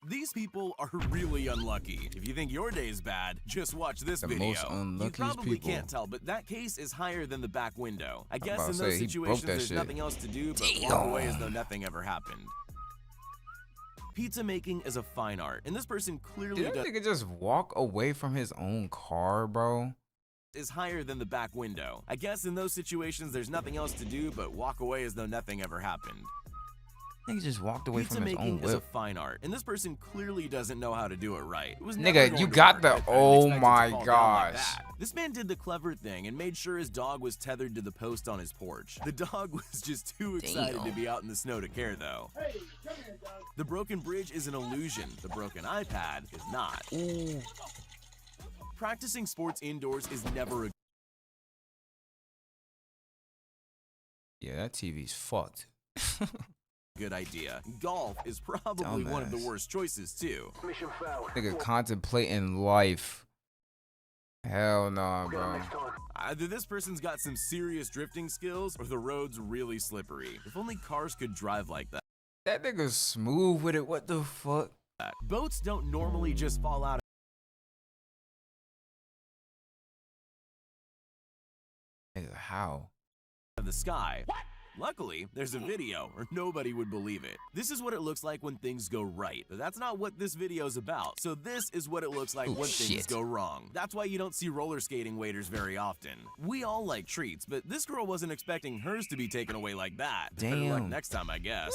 These people are really unlucky. If you think your day is bad, just watch this The video. most You unluckiest probably people. can't tell, but that case is higher than the back window. I guess about in to those say, he broke situations, that there's shit. nothing else to do but walk away as though nothing ever happened. Pizza making is a fine art, and this person clearly Did that nigga just walk away from his own car, bro? is higher than the back window. I guess in those situations, there's nothing else to do but walk away as though nothing ever happened. Nigga just walked away Pizza from his own making is a whip. fine art, and this person clearly doesn't know how to do it right. It was Nigga, never going you to got work. the- I didn't oh expect it to my fall down like gosh. that. This man did the clever thing and made sure his dog was tethered to the post on his porch. The dog was just too excited to be out in the snow to care, though. Hey, come here, dog. The broken bridge is an illusion. The broken iPad is not. Ooh. Practicing sports indoors is never a Yeah, that TV's fucked. good idea. Golf is probably one of the Dumbass. worst choices, too. Mission failed. Nigga contemplating life. Hell nah, bro. Either this person's got some serious drifting skills or the road's really slippery. If only cars could drive like that. That nigga's smooth with it. What the fuck? Boats don't normally just fall out Nigga, how? of the sky. Luckily, there's a video, or nobody would believe it. This is what it looks like when things go right, but that's not what this video's about. So this is what it looks like Oh, when things shit. go wrong. That's why you don't see roller skating waiters very often. We all like treats, but this girl wasn't expecting hers to be taken away like that. Better luck Damn. next time, I guess.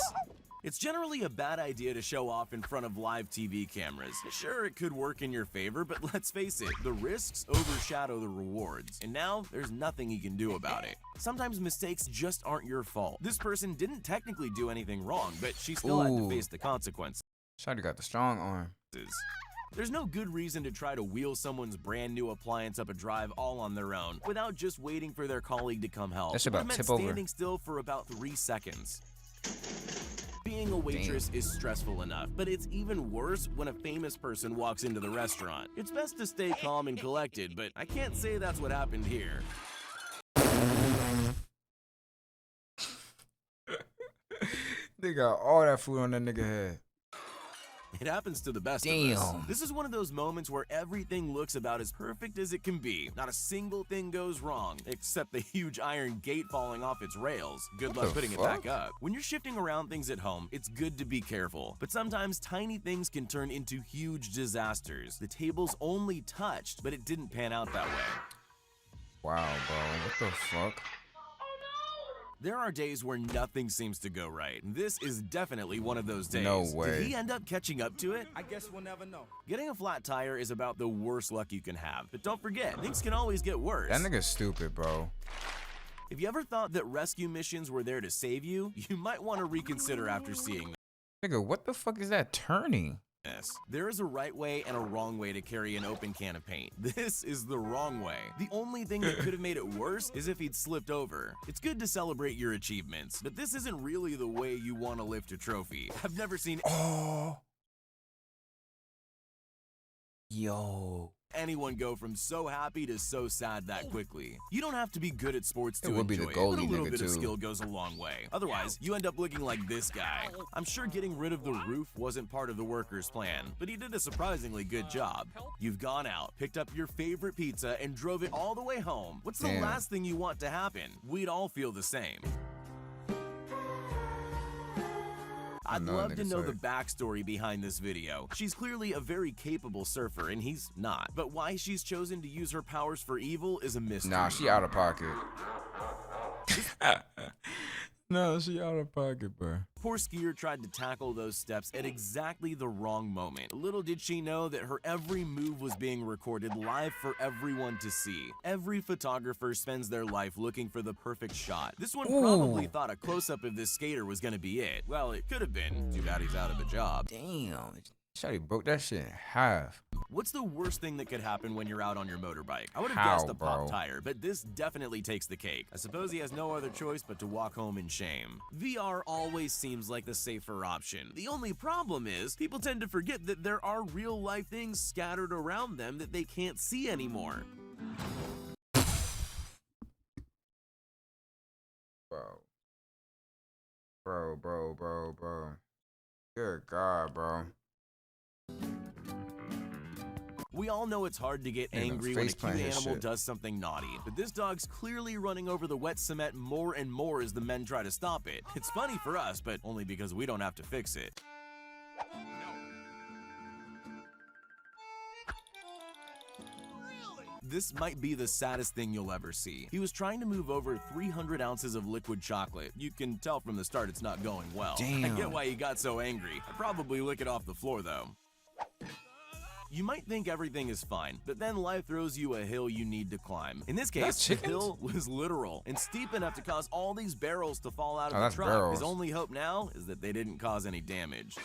It's generally a bad idea to show off in front of live TV cameras. Sure, it could work in your favor, but let's face it, the risks overshadow the rewards. And now, there's nothing you can do about it. Sometimes mistakes just aren't your fault. This person didn't technically do anything wrong, but she still had to Ooh. face the consequences. Shawty got the strong arm. There's no good reason to try to wheel someone's brand new appliance up a drive all on their own without just waiting for their colleague to come help. That shit It about meant tip over. standing still for about 3 seconds. Being a waitress is stressful enough, but it's even worse when a famous person walks into the restaurant. It's best to stay calm and collected, but I can't say that's what happened here. They got all that food on that nigga head. It happens to the best of us. Damn. This is one of those moments where everything looks about as perfect as it can be. Not a single thing goes wrong, except the huge iron gate falling off its rails. Good luck the putting it fuck? back up. When you're shifting around things at home, it's good to be careful. But sometimes tiny things can turn into huge disasters. The table's only touched, but it didn't pan out that way. Wow, bro. What the fuck? There are days where nothing seems to go right. This is definitely one of those days. No way. Did he end up catching up to it? I guess we'll never know. Getting a flat tire is about the worst luck you can have. But don't forget, things can always get worse. That nigga's stupid, bro. If you ever thought that rescue missions were there to save you, you might want to reconsider after seeing Nigga, what the fuck is that turning? this. There is a right way and a wrong way to carry an open can of paint. This is the wrong way. The only thing that could have made it worse is if he'd slipped over. It's good to celebrate your achievements, but this isn't really the way you want to lift a trophy. I've never seen Oh. Yo. anyone go from so happy to so sad that quickly. You don't have to be good at sports to It would be the enjoy goalie but a little nigga, bit of too. skill goes a long way. Otherwise, you end up looking like this guy. I'm sure getting rid of the roof wasn't part of the worker's plan, but he did a surprisingly good job. You've gone out, picked up your favorite pizza, and drove it all the way home. What's the Damn. last thing you want to happen? We'd all feel the same. I'd know love that to nigga know the suck. backstory behind this video. She's clearly a very capable surfer, and he's not. But why she's chosen to use her powers for evil is a mystery. Nah, she out of pocket. No, she out of pocket, bro. Poor skier tried to tackle those steps at exactly the wrong moment. Little did she know that her every move was being recorded live for everyone to see. Every photographer spends their life looking for the perfect shot. This one probably Ooh. thought a close-up of this skater was gonna be it. Well, it could have been. Too bad he's out of a job. Damn. Shawty broke that shit in half. What's the worst thing that could happen when you're out on your motorbike? I would have How, guessed a pop bro? tire, but this definitely takes the cake. I suppose he has no other choice but to walk home in shame. VR always seems like the safer option. The only problem is, people tend to forget that there are real-life things scattered around them that they can't see anymore. Bro. Bro. Good God, bro. We all know it's hard to get angry when a cute animal does something naughty, but this dog's clearly running over the wet cement more and more as the men try to stop it. It's funny for us, but only because we don't have to fix it. This might be the saddest thing you'll ever see. He was trying to move over 300 ounces of liquid chocolate. You can tell from the start it's not going well. Damn. I get why he got so angry. I'd probably lick it off the floor though. You might think everything is fine, but then life throws you a hill you need to climb. In this case, the hill was literal and steep enough to cause all these barrels to fall out of the truck. Barrels. His only hope now is that they didn't cause any damage.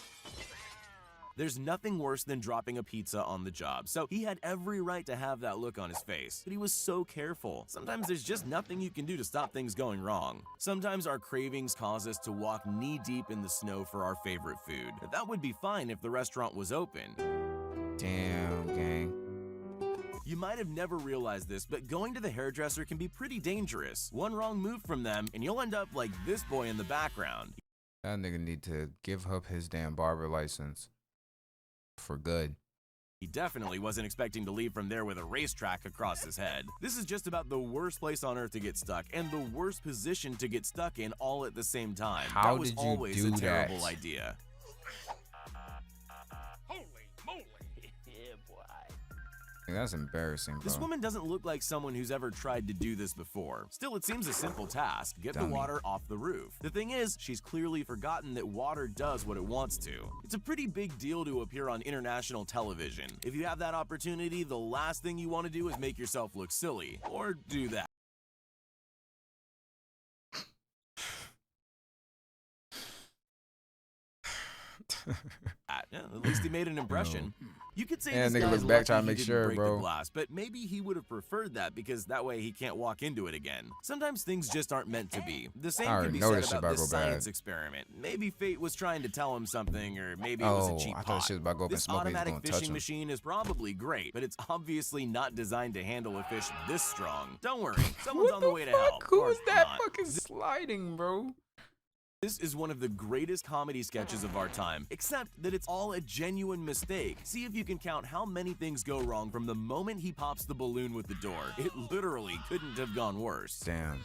There's nothing worse than dropping a pizza on the job, so he had every right to have that look on his face. But he was so careful. Sometimes there's just nothing you can do to stop things going wrong. Sometimes our cravings cause us to walk knee-deep in the snow for our favorite food. That would be fine if the restaurant was open. Damn, gang. You might have never realized this, but going to the hairdresser can be pretty dangerous. One wrong move from them, and you'll end up like this boy in the background. That nigga need to give up his damn barber license. For good. He definitely wasn't expecting to leave from there with a racetrack across his head. This is just about the worst place on earth to get stuck and the worst position to get stuck in all at the same time. How that was did you always do a terrible that? idea. Holy moly. That's embarrassing, bro. This woman doesn't look like someone who's ever tried to do this before. Still, it seems a simple task. Get the water off the roof. The thing is, she's clearly forgotten that water does what it wants to. It's a pretty big deal to appear on international television. If you have that opportunity, the last thing you want to do is make yourself look silly. Or do that. Yeah, at least he made an impression. You could say this nigga guy's look back lucky trying to he make didn't sure, break bro. the glass, but maybe he would have preferred that because that way he can't walk into it again. Sometimes things just aren't meant to be. The same can be said about this science experiment. Maybe fate was trying to tell him something, or maybe it was a cheap I thought shit was about to go up and This smoke it, he's automatic gonna touch fishing him. machine is probably great, but it's obviously not designed to handle a fish this strong. Don't worry, someone's on the way to help. Who is or that not. fucking sliding, bro? This is one of the greatest comedy sketches of our time, except that it's all a genuine mistake. See if you can count how many things go wrong from the moment he pops the balloon with the door. It literally couldn't have gone worse. Damn.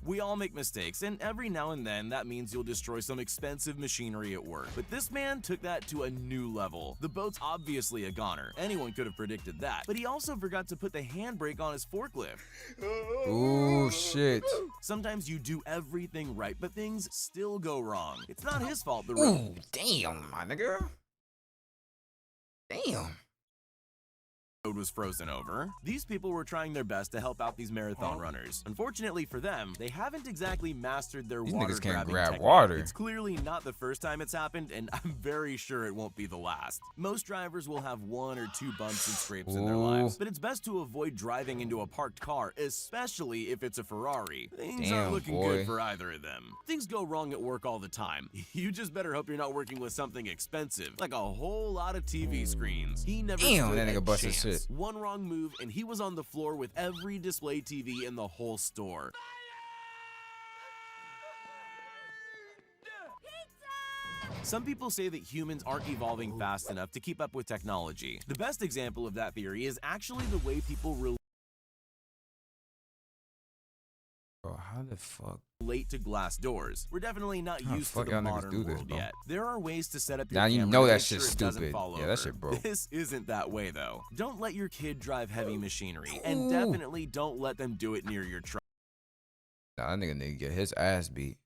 We all make mistakes, and every now and then that means you'll destroy some expensive machinery at work. But this man took that to a new level. The boat's obviously a goner. Anyone could have predicted that. But he also forgot to put the handbrake on his forklift. Ooh, shit. Sometimes you do everything right, but things still go wrong. It's not his fault. The Ooh, damn, my nigga. Damn. road was frozen over. These people were trying their best to help out these marathon runners. Unfortunately for them, they haven't exactly mastered their These water niggas can't grabbing grab technique. water. It's clearly not the first time it's happened, and I'm very sure it won't be the last. Most drivers will have 1 or 2 bumps and scrapes in their lives, but it's best to avoid driving into a parked car, especially if it's a Ferrari. Things aren't looking good for either of them. Things go wrong at work all the time. You just better hope you're not working with something expensive, like a whole lot of TV screens. He never stood that nigga a busted chance. shit. One wrong move and he was on the floor with every display TV in the whole store. Some people say that humans aren't evolving fast enough to keep up with technology. The best example of that theory is actually the way people Bro, how the fuck? relate to glass doors. We're definitely not How used the to fuck the y'all niggas modern do this, world bro? yet. There are ways to set up your Now you camera know to that make shit's sure it doesn't stupid. fall Yeah, that over. shit broke. This isn't that way though. Don't let your kid drive heavy machinery, and definitely don't let them do it near your truck. Nah, that nigga need to get his ass beat.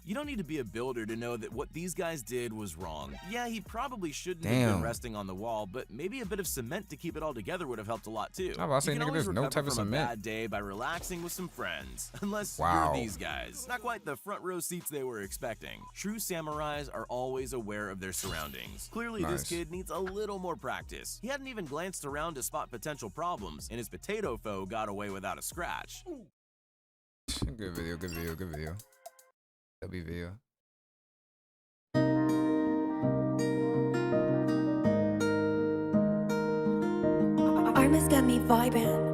You don't need to be a builder to know that what these guys did was wrong. Yeah, he probably shouldn't have been resting on the wall, but maybe a bit of cement to keep it all together would have helped a lot too. I was You saying, can nigga, always there's no recover type of from a cement. bad day by relaxing with some friends. Unless Wow. you're these guys. Not quite the front row seats they were expecting. True samurais are always aware of their surroundings. Clearly this kid needs a little more practice. He hadn't even glanced around to spot potential problems, and his potato foe got away without a scratch. Good video, good video, good video. W video. Arma's got me vibing.